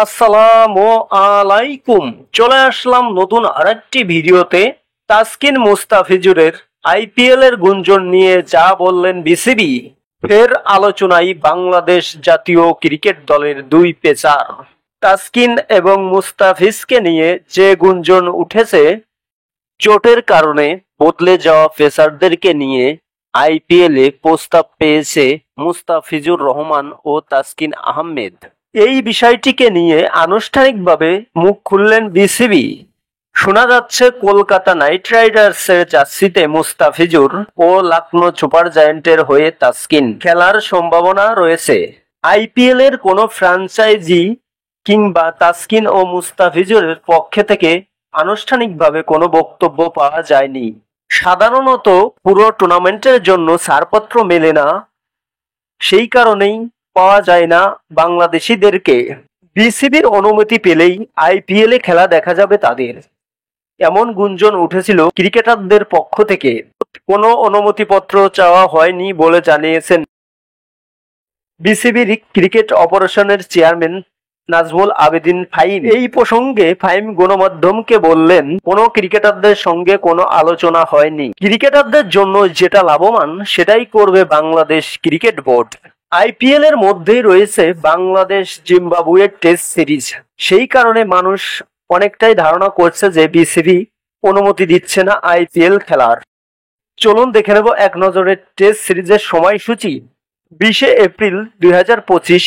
আসসালামু আলাইকুম। চলে আসলাম নতুন আরেকটি ভিডিওতে। তাসকিন মুস্তাফিজুরের আইপিএল এর গুঞ্জন নিয়ে যা বললেন বিসিবি। ফের আলোচনায় বাংলাদেশ জাতীয় ক্রিকেট দলের দুই পেসার তাসকিন এবং মুস্তাফিজকে নিয়ে যে গুঞ্জন উঠেছে, চোটের কারণে বদলে যাওয়া পেসারদেরকে নিয়ে আইপিএলে প্রস্তাব পেয়েছে মুস্তাফিজুর রহমান ও তাসকিন আহমেদ। এই বিষয়টিকে নিয়ে আনুষ্ঠানিকভাবে মুখ খুললেন বিসিবি। শোনা যাচ্ছে কলকাতা নাইট রাইডার্সের জার্সিতে মুস্তাফিজুর ও লখনৌ সুপার জায়ান্টের হয়ে তাসকিন খেলার সম্ভাবনা রয়েছে। আইপিএল এর কোনো ফ্র্যাঞ্চাইজি কিংবা তাসকিন ও মুস্তাফিজুরের পক্ষে থেকে আনুষ্ঠানিকভাবে কোনো বক্তব্য পাওয়া যায়নি। সাধারণত পুরো টুর্নামেন্টের জন্য ছাড়পত্র মেলে না, সেই কারণেই পাওয়া যায় না বাংলাদেশিদেরকে। বিসিবির অনুমতি পেলেই আইপিএলে খেলা দেখা যাবে তাদের, এমন গুঞ্জন উঠেছিল ক্রিকেটারদের পক্ষ থেকে। কোনো অনুমতিপত্র চাওয়া হয়নি বলে জানিয়েছেন বিসিবির ক্রিকেট অপারেশনের চেয়ারম্যান নাজমুল আবেদিন ফাহিম। এই প্রসঙ্গে ফাহিম গণমাধ্যমকে বললেন, কোনো ক্রিকেটারদের সঙ্গে কোনো আলোচনা হয়নি। ক্রিকেটারদের জন্য যেটা লাভবান সেটাই করবে বাংলাদেশ ক্রিকেট বোর্ড। আইপিএল এর মধ্যেই রয়েছে বাংলাদেশ জিম্বাবুয়ের টেস্ট সিরিজ। সেই কারণে মানুষ অনেকটাই ধারণা করছে যে বিসিবি অনুমতি দিচ্ছে না আইপিএল খেলার। চলুন দেখে নেব এক নজরে টেস্ট সিরিজের সময়সূচি। 20 এপ্রিল 2025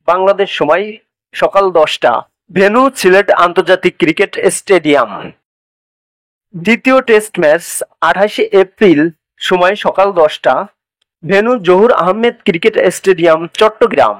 বাংলাদেশ সময় সকাল 10টা, ভেন্যু সিলেট আন্তর্জাতিক ক্রিকেট স্টেডিয়াম। দ্বিতীয় টেস্ট ম্যাচ 28 এপ্রিল সময় সকাল 10টা, venue Zahur Ahmed cricket stadium, Chittagong.